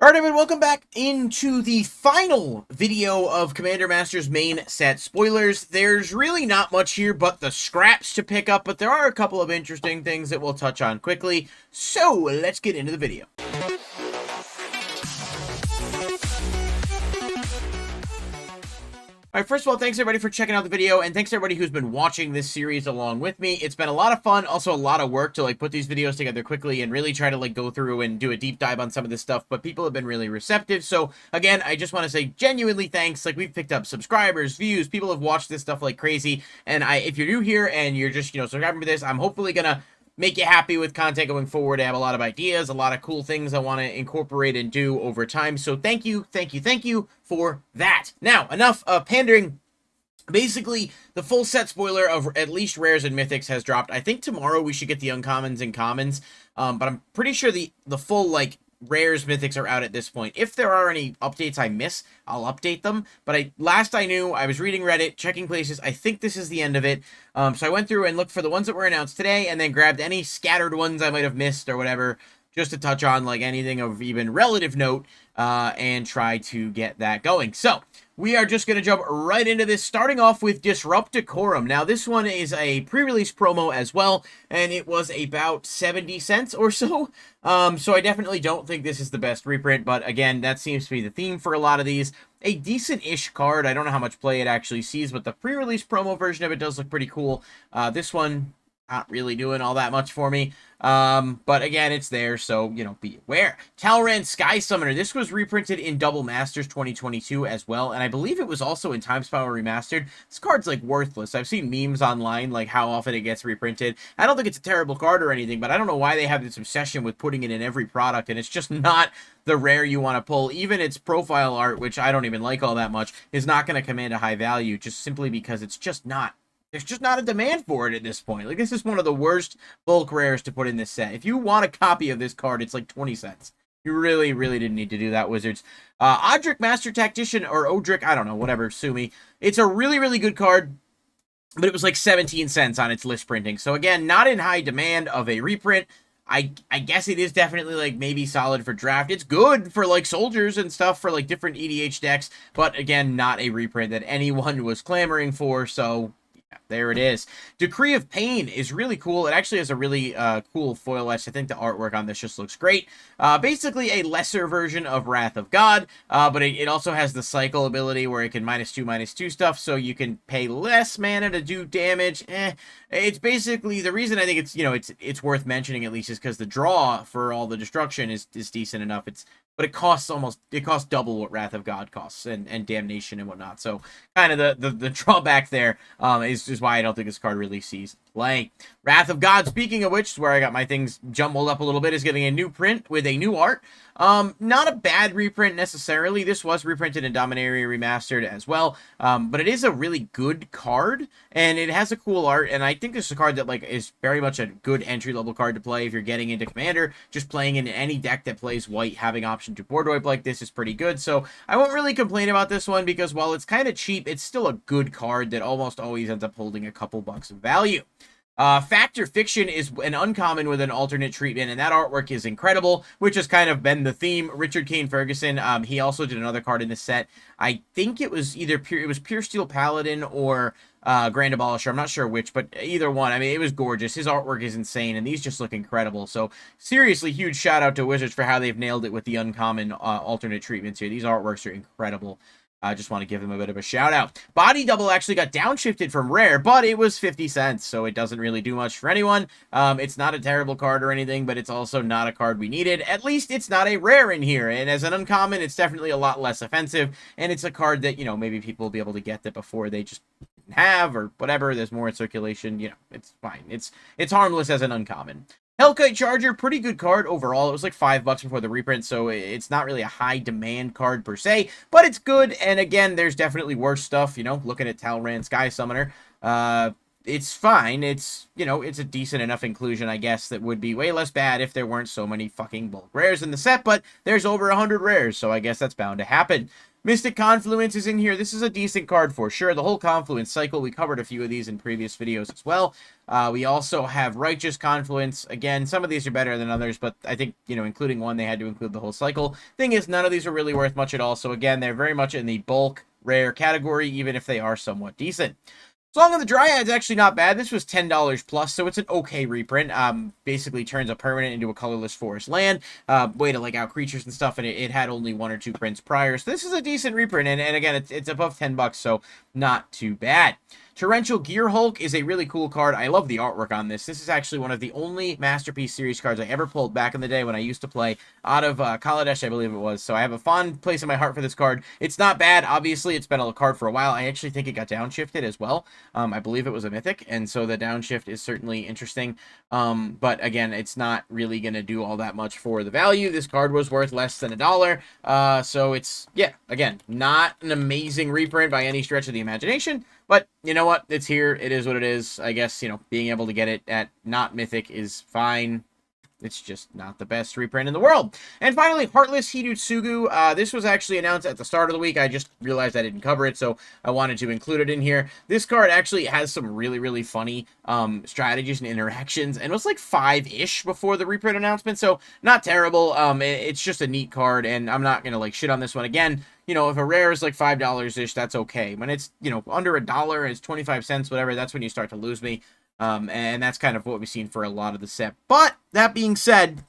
Alright everyone, welcome back into the final video of Commander Master's main set. Spoilers, there's really not much here but the scraps to pick up, but there are a couple of interesting things that we'll touch on quickly. So, let's get into the video. Alright, first of all, thanks everybody for checking out the video, and thanks everybody who's been watching this series along with me. It's been a lot of fun, also a lot of work to put these videos together quickly and really try to go through and do a deep dive on some of this stuff, but people have been really receptive. So again, I just want to say genuinely thanks. We've picked up subscribers, views, people have watched this stuff like crazy, and if you're new here and you're just, subscribing for this, I'm hopefully gonna make you happy with content going forward. I have a lot of ideas, a lot of cool things I want to incorporate and do over time. So thank you for that. Now, enough of pandering. Basically, the full set spoiler of at least rares and mythics has dropped. I think tomorrow we should get the uncommons and commons, but I'm pretty sure the full, rares, mythics are out at this point. If there are any updates I miss, I'll update them. But last I knew, I was reading Reddit, checking places. I think this is the end of it. So I went through and looked for the ones that were announced today, and then grabbed any scattered ones I might have missed or whatever, just to touch on anything of even relative note, and try to get that going. So we are just going to jump right into this, starting off with Disrupt Decorum. Now, this one is a pre-release promo as well, and it was about 70 cents or so. So I definitely don't think this is the best reprint, but again, that seems to be the theme for a lot of these. A decent-ish card. I don't know how much play it actually sees, but the pre-release promo version of it does look pretty cool. This one, not really doing all that much for me. But again, it's there, so, be aware. Talran Sky Summoner. This was reprinted in Double Masters 2022 as well, and I believe it was also in Times Power Remastered. This card's, worthless. I've seen memes online, how often it gets reprinted. I don't think it's a terrible card or anything, but I don't know why they have this obsession with putting it in every product, and it's just not the rare you want to pull. Even its profile art, which I don't even like all that much, is not going to command a high value, just simply because it's just not. There's just not a demand for it at this point. This is one of the worst bulk rares to put in this set. If you want a copy of this card, it's 20 cents. You really, really didn't need to do that, Wizards. Odric Master Tactician, or Odric, I don't know, whatever, sue me. It's a really, really good card, but it was 17 cents on its list printing. So again, not in high demand of a reprint. I guess it is definitely maybe solid for draft. It's good for soldiers and stuff for different EDH decks, but again, not a reprint that anyone was clamoring for, so there it is. Decree of Pain is really cool. It actually has a really cool foil etch. I think the artwork on this just looks great. Basically a lesser version of Wrath of God, but it also has the cycle ability where it can -2/-2 stuff, so you can pay less mana to do damage. It's basically, the reason I think it's, it's worth mentioning at least is because the draw for all the destruction is decent enough. But it costs double what Wrath of God costs, and Damnation and whatnot. So kind of the drawback there is why I don't think this card really sees play. Wrath of God, speaking of which, is where I got my things jumbled up a little bit, is getting a new print with a new art. Not a bad reprint necessarily. This was reprinted in Dominaria Remastered as well, but it is a really good card, and it has a cool art, and I think this is a card that is very much a good entry-level card to play if you're getting into Commander. Just playing in any deck that plays white, having option to board wipe like this is pretty good, so I won't really complain about this one, because while it's kind of cheap, it's still a good card that almost always ends up holding a couple bucks of value. Fact or Fiction is an uncommon with an alternate treatment, and that artwork is incredible, which has kind of been the theme. Richard Kane Ferguson, he also did another card in this set. I think it was either Pure Steel Paladin or Grand Abolisher. I'm not sure which, but either one. I mean, it was gorgeous. His artwork is insane, and these just look incredible. So seriously, huge shout out to Wizards for how they've nailed it with the uncommon alternate treatments here. These artworks are incredible. I just want to give them a bit of a shout out. Body Double actually got downshifted from rare, but it was 50 cents, so it doesn't really do much for anyone. It's not a terrible card or anything, but it's also not a card we needed. At least it's not a rare in here, and as an uncommon, it's definitely a lot less offensive, and it's a card that, maybe people will be able to get that before they just have, or whatever. There's more in circulation, it's fine. It's harmless as an uncommon. Hellkite Charger, pretty good card overall. It was $5 before the reprint, so it's not really a high demand card per se, but it's good. And again, there's definitely worse stuff, looking at Talran Sky Summoner. it's fine. It's, you know, it's a decent enough inclusion, I guess, that would be way less bad if there weren't so many fucking bulk rares in the set, but there's over 100 rares, so I guess that's bound to happen. Mystic Confluence is in here. This is a decent card for sure. The whole Confluence cycle, we covered a few of these in previous videos as well. We also have Righteous Confluence. Again, some of these are better than others, but I think, you know, including one, they had to include the whole cycle. Thing is, none of these are really worth much at all, so again, they're very much in the bulk rare category, even if they are somewhat decent. Song of the Dryad's actually not bad. This was $10 plus, so it's an okay reprint. Basically turns a permanent into a colorless forest land. Way to like out creatures and stuff, and it had only 1 or 2 prints prior. So this is a decent reprint, and again, it's above $10, so not too bad. Torrential Gear Hulk is a really cool card. I love the artwork on this. This is actually one of the only Masterpiece Series cards I ever pulled back in the day when I used to play out of Kaladesh, I believe it was. So I have a fond place in my heart for this card. It's not bad. Obviously, it's been a card for a while. I actually think it got downshifted as well. I believe it was a mythic, and so the downshift is certainly interesting. But again, it's not really going to do all that much for the value. This card was worth less than $1. So it's, yeah, again, not an amazing reprint by any stretch of the imagination. But you know what? It's here. It is what it is. I guess, you know, being able to get it at not mythic is fine. It's just not the best reprint in the world. And finally, Heartless Hidutsugu. This was actually announced at the start of the week. I just realized I didn't cover it, so I wanted to include it in here. This card actually has some really, really funny strategies and interactions, and it was like 5-ish before the reprint announcement, so not terrible. It's just a neat card, and I'm not going to like shit on this one again. You know, if a rare is like $5-ish, that's okay. When it's, you know, under $1, it's 25 cents, whatever, that's when you start to lose me. And that's kind of what we've seen for a lot of the set. But that being said,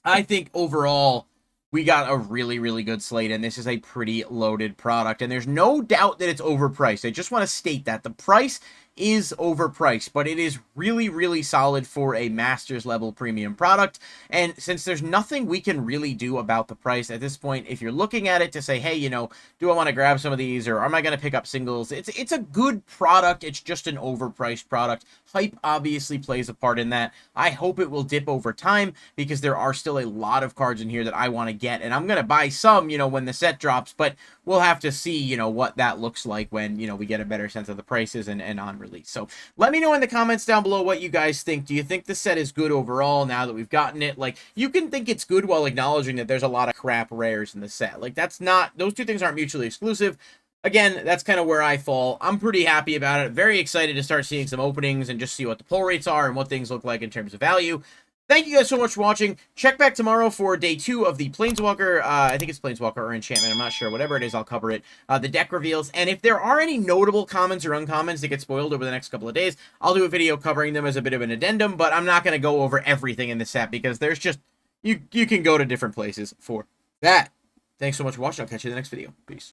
I think overall we got a really, really good slate, and this is a pretty loaded product. And there's no doubt that it's overpriced. I just want to state that the price is overpriced, but it is really, really solid for a Masters level premium product. And since there's nothing we can really do about the price at this point, if you're looking at it to say, hey, you know, do I want to grab some of these, or am I going to pick up singles? It's a good product. It's just an overpriced product. Hype obviously plays a part in that. I hope it will dip over time, because there are still a lot of cards in here that I want to get, and I'm going to buy some, you know, when the set drops, but we'll have to see, you know, what that looks like when, you know, we get a better sense of the prices and on release. So let me know in the comments down below what you guys think. Do you think the set is good overall now that we've gotten it? Like, you can think it's good while acknowledging that there's a lot of crap rares in the set. Like, that's not, those two things aren't mutually exclusive. Again, that's kind of where I fall. I'm pretty happy about it. Very excited to start seeing some openings and just see what the pull rates are and what things look like in terms of value. Thank you guys so much for watching. Check back tomorrow for day 2 of the Planeswalker. I think it's Planeswalker or Enchantment. I'm not sure. Whatever it is, I'll cover it. The deck reveals. And if there are any notable commons or uncommons that get spoiled over the next couple of days, I'll do a video covering them as a bit of an addendum. But I'm not going to go over everything in the set, because there's just... You can go to different places for that. Thanks so much for watching. I'll catch you in the next video. Peace.